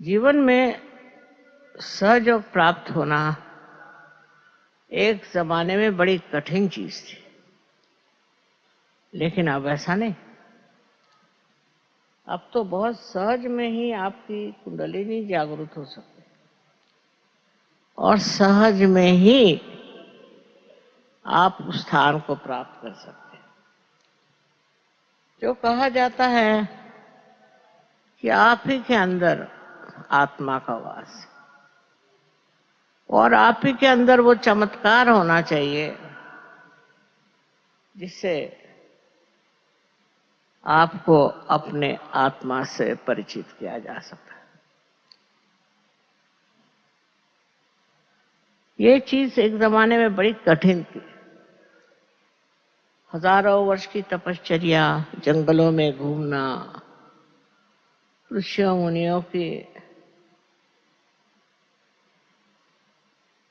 जीवन में सहयोग प्राप्त होना एक जमाने में बड़ी कठिन चीज थी, लेकिन अब ऐसा नहीं। अब तो बहुत सहज में ही आपकी कुंडलिनी जागृत हो सकती है और सहज में ही आप उस स्थान को प्राप्त कर सकते हैं। जो कहा जाता है कि आप ही के अंदर आत्मा का वास है और आप ही के अंदर वो चमत्कार होना चाहिए जिससे आपको अपने आत्मा से परिचित किया जा सकता है। ये चीज एक जमाने में बड़ी कठिन थी। हजारों वर्ष की तपश्चर्या, जंगलों में घूमना, ऋषियों मुनियों की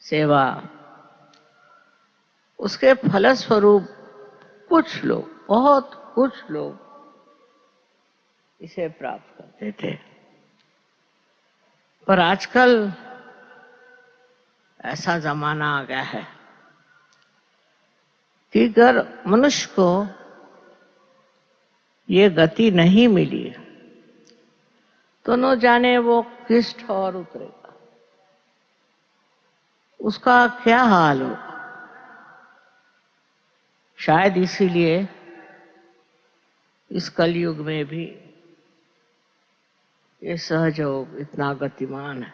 सेवा, उसके फलस्वरूप कुछ लोग, बहुत कुछ लोग इसे प्राप्त करते थे। पर आजकल ऐसा जमाना आ गया है कि अगर मनुष्य को ये गति नहीं मिली तो न जाने वो किस ठौर उतरेगा, उसका क्या हाल होगा। शायद इसीलिए इस कलयुग में भी ये सहयोग इतना गतिमान है।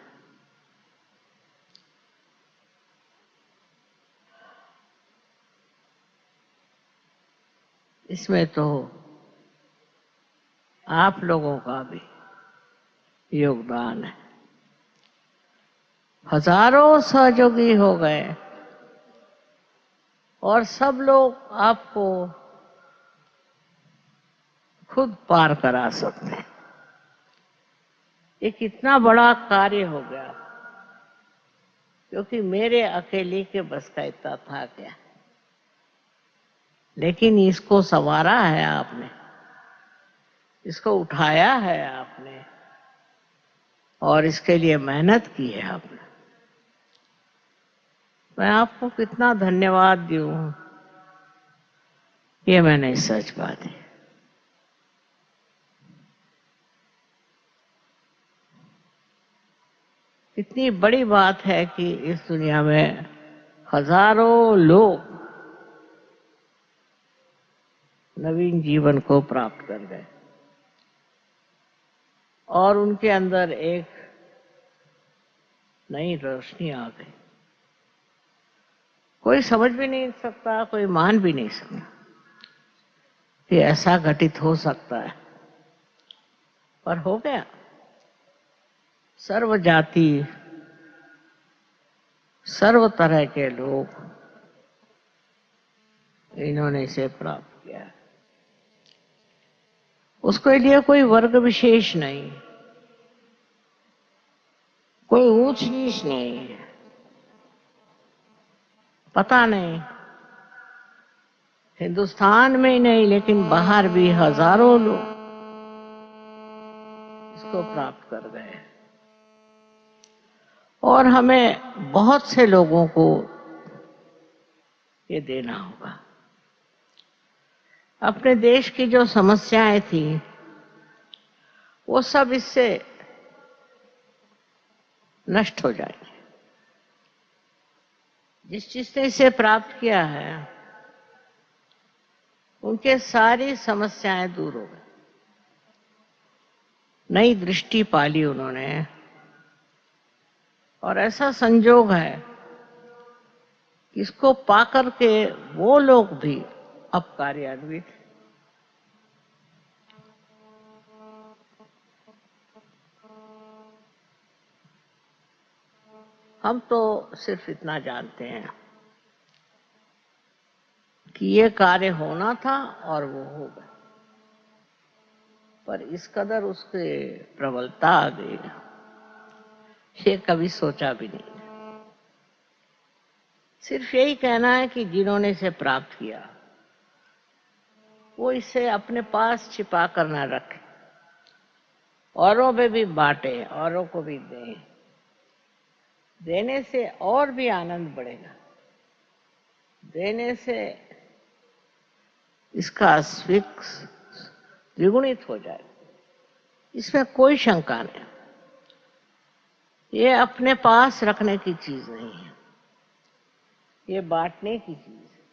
इसमें तो आप लोगों का भी योगदान है। हजारों सहयोगी हो गए और सब लोग आपको खुद पार करा सकते हैं। ये कितना बड़ा कार्य हो गया, क्योंकि मेरे अकेले के बस का इतना था क्या। लेकिन इसको संवारा है आपने, इसको उठाया है आपने और इसके लिए मेहनत की है आपने। मैं आपको कितना धन्यवाद दूं, ये मैं नहीं सोच पाती। इतनी बड़ी बात है कि इस दुनिया में हजारों लोग नवीन जीवन को प्राप्त कर गए और उनके अंदर एक नई रोशनी आ गई। कोई समझ भी नहीं सकता, कोई मान भी नहीं सकता कि ऐसा घटित हो सकता है, पर हो गया। सर्व जाति, सर्व तरह के लोग इन्होंने इसे प्राप्त किया। उसके लिए कोई वर्ग विशेष नहीं, कोई ऊंच नीच नहीं, पता नहीं हिंदुस्तान में ही नहीं लेकिन बाहर भी हजारों लोग इसको प्राप्त कर गए और हमें बहुत से लोगों को ये देना होगा। अपने देश की जो समस्याएं थी वो सब इससे नष्ट हो जाएगी। जिसने इसे प्राप्त किया है उनके सारी समस्याएं दूर हो गई। नई दृष्टि पाली उन्होंने और ऐसा संजोग है कि इसको पाकर के वो लोग भी अब कार्यान्वित। हम तो सिर्फ इतना जानते हैं कि ये कार्य होना था और वो हो गया, पर इस कदर उसके प्रबलता आ गई, ये कभी सोचा भी नहीं। सिर्फ यही कहना है कि जिन्होंने इसे प्राप्त किया वो इसे अपने पास छिपा कर ना रखे औरों पे भी बांटे, औरों को भी दें। देने से और भी आनंद बढ़ेगा, देने से इसका स्विक द्विगुणित हो जाएगा, इसमें कोई शंका नहीं। ये अपने पास रखने की चीज नहीं है, ये बांटने की चीज है,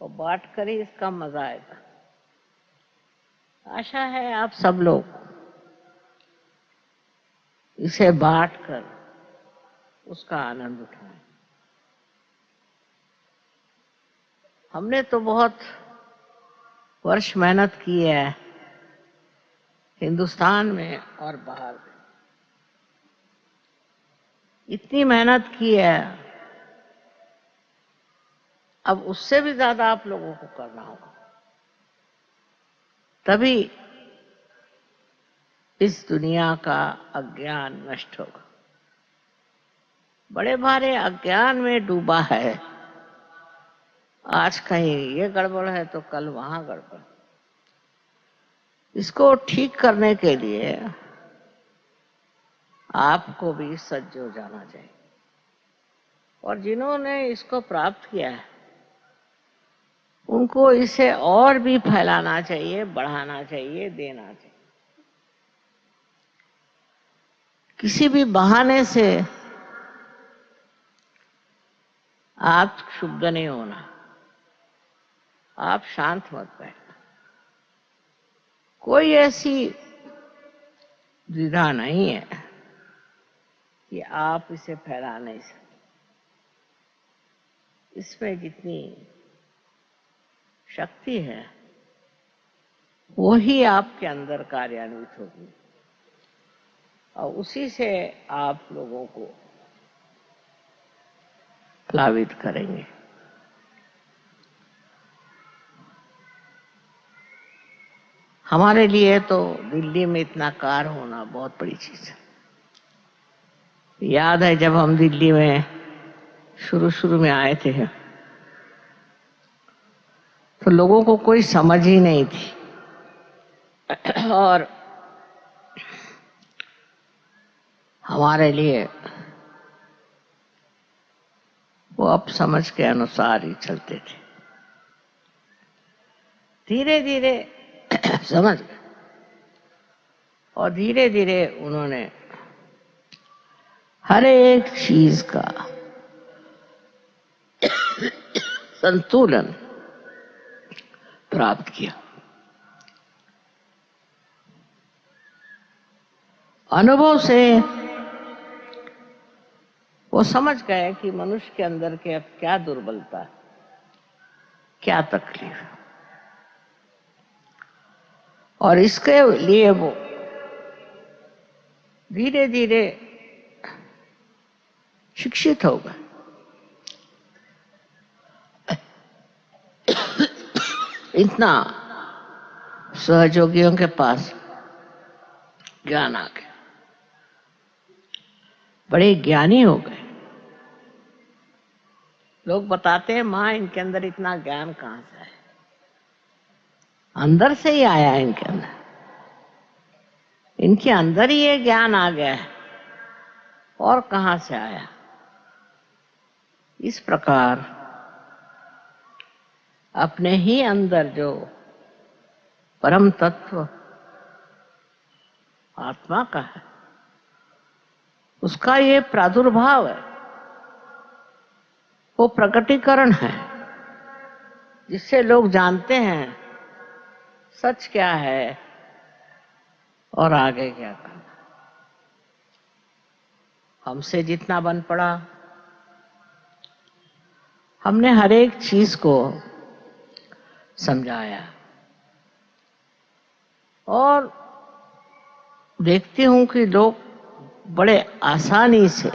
और बांट कर ही इसका मजा आएगा। आशा है आप सब लोग इसे बांट कर उसका आनंद उठाएं। हमने तो बहुत वर्ष मेहनत की है हिंदुस्तान में और बाहर में, इतनी मेहनत की है, अब उससे भी ज्यादा आप लोगों को करना होगा, तभी इस दुनिया का अज्ञान नष्ट होगा। बड़े भारे अज्ञान में डूबा है, आज कहीं ये गड़बड़ है तो कल वहां गड़बड़। इसको ठीक करने के लिए आपको भी सज्ज हो जाना चाहिए, और जिन्होंने इसको प्राप्त किया है उनको इसे और भी फैलाना चाहिए, बढ़ाना चाहिए, देना चाहिए। किसी भी बहाने से आप क्षुब्ध नहीं होना, आप शांत मत बैठना। कोई ऐसी द्विधा नहीं है कि आप इसे फैला नहीं सकते। इसमें जितनी शक्ति है वो ही आपके अंदर कार्यान्वित होगी, और उसी से आप लोगों को प्लावित करेंगे। हमारे लिए तो दिल्ली में इतना कार होना बहुत बड़ी चीज है। याद है जब हम दिल्ली में शुरू शुरू में आए थे तो लोगों को कोई समझ ही नहीं थी, और हमारे लिए वो अब समझ के अनुसार ही चलते थे। धीरे धीरे समझ गए, और धीरे धीरे उन्होंने हर एक चीज का संतुलन प्राप्त किया। अनुभव से वो समझ गए कि मनुष्य के अंदर के अब क्या दुर्बलता है, क्या तकलीफ है, और इसके लिए वो धीरे धीरे शिक्षित हो गए। इतना सहयोगियों के पास ज्ञान आ गया, बड़े ज्ञानी हो गए। लोग बताते हैं माँ इनके अंदर इतना ज्ञान कहाँ से है, अंदर से ही आया है इनके अंदर, इनके अंदर ही ये ज्ञान आ गया है, और कहाँ से आया। इस प्रकार अपने ही अंदर जो परम तत्व आत्मा का है उसका ये प्रादुर्भाव है, वो प्रकटीकरण है, जिससे लोग जानते हैं सच क्या है और आगे क्या करना। हमसे जितना बन पड़ा हमने हर एक चीज को समझाया, और देखती हूं कि लोग बड़े आसानी से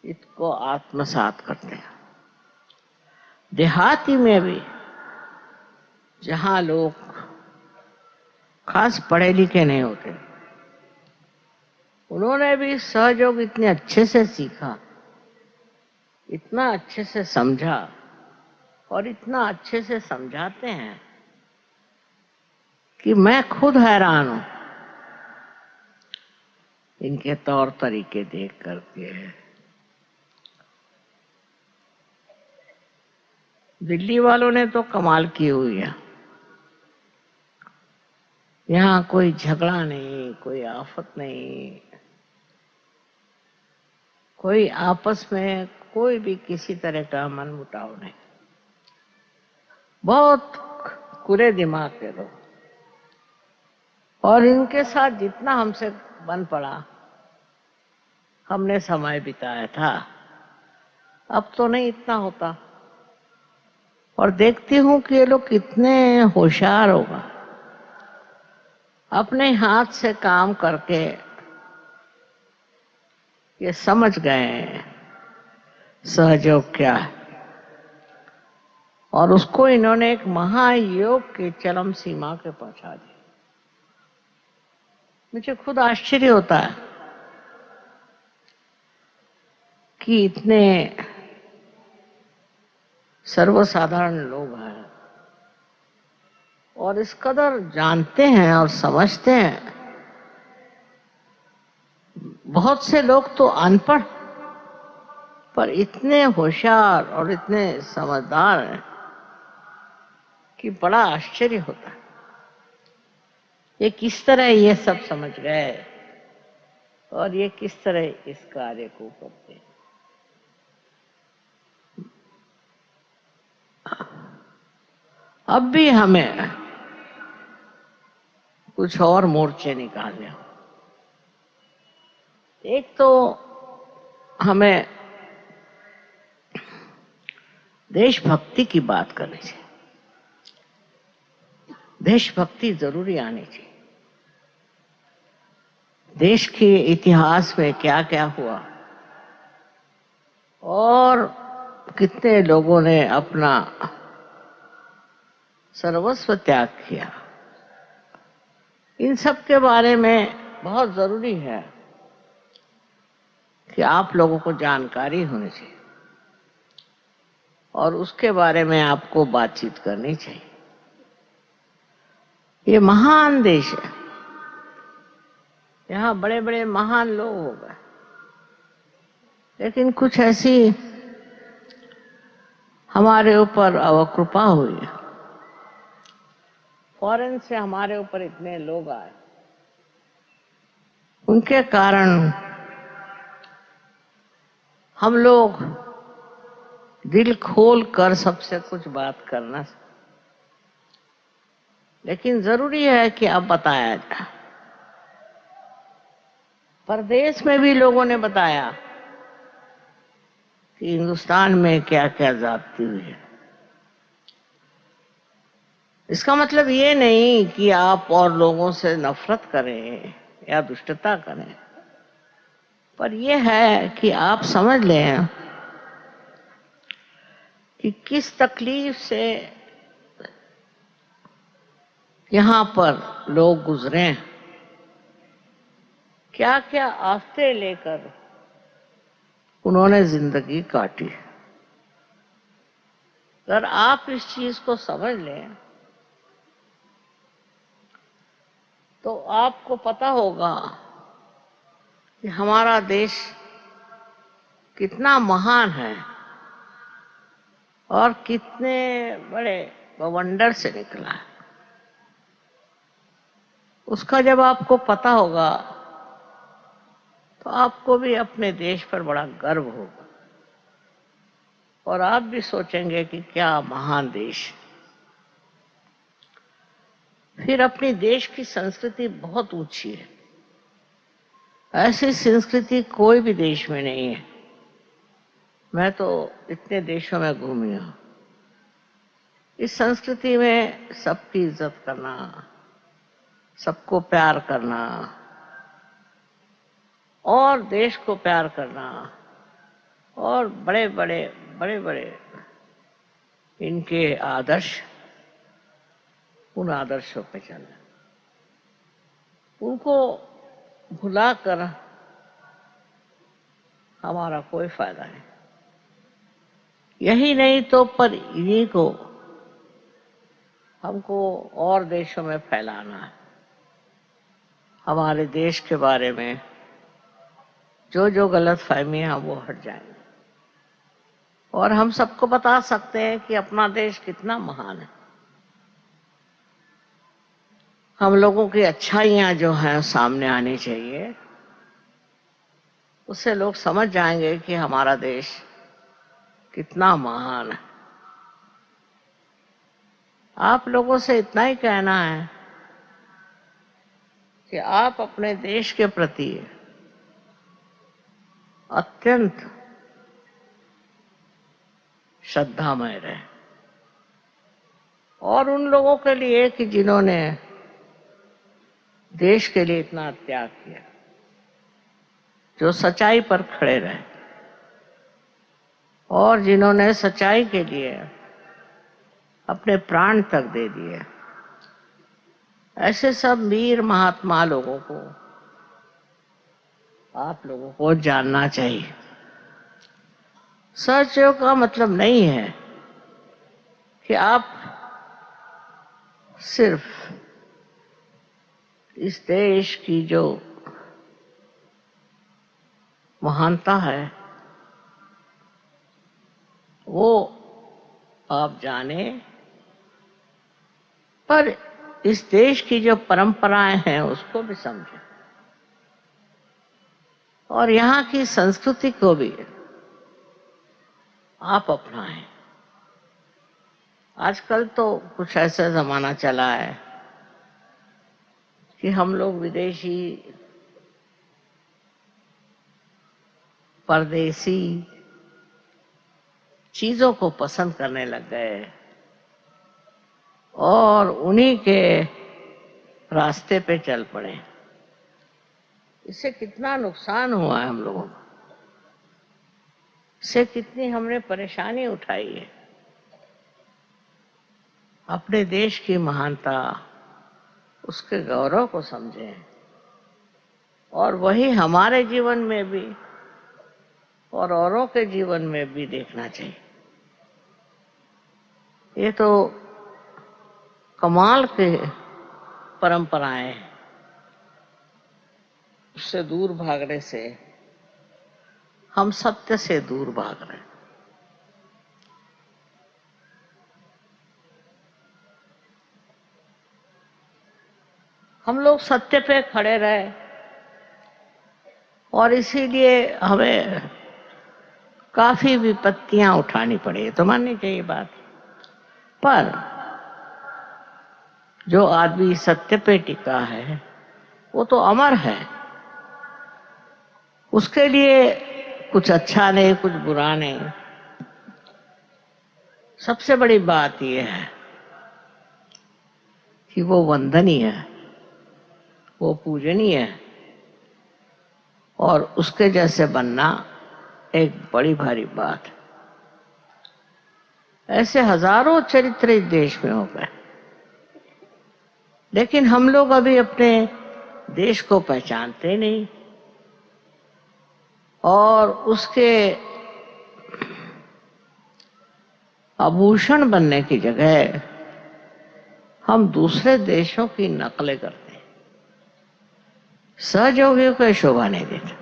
इसको आत्मसात करते हैं। देहाती में भी जहां लोग खास पढ़े लिखे नहीं होते, उन्होंने भी सहयोग इतने अच्छे से सीखा, इतना अच्छे से समझा, और इतना अच्छे से समझाते हैं कि मैं खुद हैरान हूं इनके तौर तरीके देख करके। दिल्ली वालों ने तो कमाल की हुई है। यहाँ कोई झगड़ा नहीं, कोई आफत नहीं, कोई आपस में कोई भी किसी तरह का मनमुटाव नहीं। बहुत खुले दिमाग के लोग, और इनके साथ जितना हमसे बन पड़ा, हमने समय बिताया था, अब तो नहीं इतना होता। और देखती हूं कि ये लोग कितने होशियार होगा, अपने हाथ से काम करके ये समझ गए सहयोग क्या है, और उसको इन्होंने एक महायोग की चरम सीमा के पहुंचा दिया। मुझे खुद आश्चर्य होता है कि इतने सर्वसाधारण लोग हैं और इस कदर जानते हैं और समझते हैं। बहुत से लोग तो अनपढ़ पर इतने होशियार और इतने समझदार हैं कि बड़ा आश्चर्य होता है। ये किस तरह ये सब समझ गए और ये किस तरह इस कार्य को करते हैं। अब भी हमें कुछ और मोर्चे निकालने हो। एक तो हमें देशभक्ति की बात करनी चाहिए। देशभक्ति जरूरी आनी चाहिए। देश के इतिहास में क्या क्या हुआ और कितने लोगों ने अपना सर्वस्व त्याग किया, इन सब के बारे में बहुत जरूरी है कि आप लोगों को जानकारी होनी चाहिए और उसके बारे में आपको बातचीत करनी चाहिए। ये महान देश है, यहाँ बड़े बड़े महान लोग हो गए, लेकिन कुछ ऐसी हमारे ऊपर अवकृपा हुई है। फॉरेन से हमारे ऊपर इतने लोग आए, उनके कारण हम लोग दिल खोल कर सबसे कुछ बात करना, लेकिन जरूरी है कि अब बताया जाए। परदेश में भी लोगों ने बताया कि हिंदुस्तान में क्या क्या ज्यादती हुई है। इसका मतलब ये नहीं कि आप और लोगों से नफरत करें या दुष्टता करें, पर यह है कि आप समझ लें कि किस तकलीफ से यहाँ पर लोग गुजरे हैं, क्या क्या आफतें लेकर उन्होंने जिंदगी काटी। अगर आप इस चीज को समझ लें तो आपको पता होगा कि हमारा देश कितना महान है और कितने बड़े बवंडर से निकला है। उसका जब आपको पता होगा तो आपको भी अपने देश पर बड़ा गर्व होगा और आप भी सोचेंगे कि क्या महान देश। फिर अपनी देश की संस्कृति बहुत ऊंची है, ऐसी संस्कृति कोई भी देश में नहीं है। मैं तो इतने देशों में घूमी हूं। इस संस्कृति में सबकी इज्जत करना, सबको प्यार करना और देश को प्यार करना और बड़े बड़े इनके आदर्श, उन आदर्शों पे चलना, उनको भुलाकर हमारा कोई फायदा नहीं। यही नहीं तो पर इन्हीं को हमको और देशों में फैलाना है। हमारे देश के बारे में जो जो गलत फहमियां वो हट जाएंगी और हम सबको बता सकते हैं कि अपना देश कितना महान है। हम लोगों की अच्छाइयां जो हैं सामने आनी चाहिए, उससे लोग समझ जाएंगे कि हमारा देश कितना महान है। आप लोगों से इतना ही कहना है कि आप अपने देश के प्रति अत्यंत श्रद्धामय रहे और उन लोगों के लिए कि जिन्होंने देश के लिए इतना त्याग किया, जो सच्चाई पर खड़े रहे और जिन्होंने सच्चाई के लिए अपने प्राण तक दे दिए, ऐसे सब वीर महात्मा लोगों को आप लोगों को जानना चाहिए। सहयोग का मतलब नहीं है कि आप सिर्फ इस देश की जो महानता है वो आप जाने, पर इस देश की जो परंपराएं हैं उसको भी समझें और यहाँ की संस्कृति को भी आप अपनाएं। आजकल तो कुछ ऐसा जमाना चला है कि हम लोग विदेशी, परदेसी चीजों को पसंद करने लग गए और उन्हीं के रास्ते पे चल पड़े। इससे कितना नुकसान हुआ है हम लोगों को, इससे कितनी हमने परेशानी उठाई है। अपने देश की महानता, उसके गौरव को समझें और वही हमारे जीवन में भी और औरों के जीवन में भी देखना चाहिए। ये तो कमाल के परंपराएं हैं, उससे दूर भागने से हम सत्य से दूर भाग रहे हैं। हम लोग सत्य पे खड़े रहे और इसीलिए हमें काफी विपत्तियां उठानी पड़ी, तो माननी चाहिए बात। पर जो आदमी सत्य पे टिका है वो तो अमर है, उसके लिए कुछ अच्छा नहीं कुछ बुरा नहीं। सबसे बड़ी बात यह है कि वो वंदनीय है, वो पूजनीय है और उसके जैसे बनना एक बड़ी भारी बात है। ऐसे हजारों चरित्र इस देश में हो गए, लेकिन हम लोग अभी अपने देश को पहचानते नहीं और उसके आभूषण बनने की जगह हम दूसरे देशों की नकलें करते हैं। सहयोगियों को शोभा नहीं देता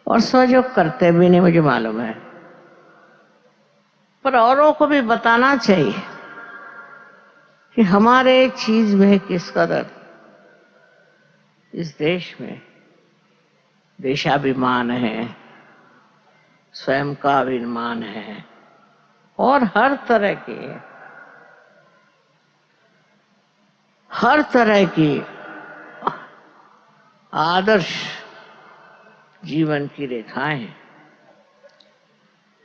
और सहयोग करते भी नहीं, मुझे मालूम है, पर औरों को भी बताना चाहिए कि हमारे चीज में किस कदर इस देश में देशाभिमान है, स्वयं का अभिमान है और हर तरह की आदर्श जीवन की रेखाएं हैं।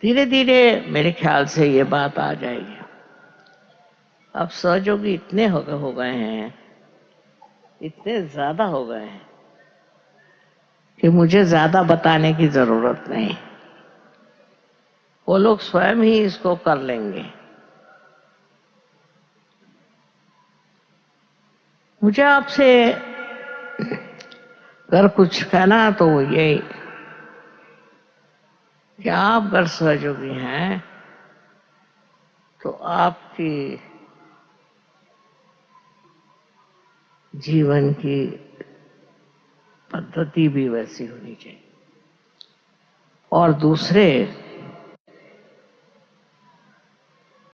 धीरे धीरे मेरे ख्याल से ये बात आ जाएगी। अब सहयोगी इतने हो गए हैं, इतने ज्यादा हो गए हैं कि मुझे ज्यादा बताने की जरूरत नहीं, वो लोग स्वयं ही इसको कर लेंगे। मुझे आपसे अगर कुछ कहना तो यही कि आप अगर सहयोगी हैं तो आपकी जीवन की पद्धति भी वैसी होनी चाहिए। और दूसरे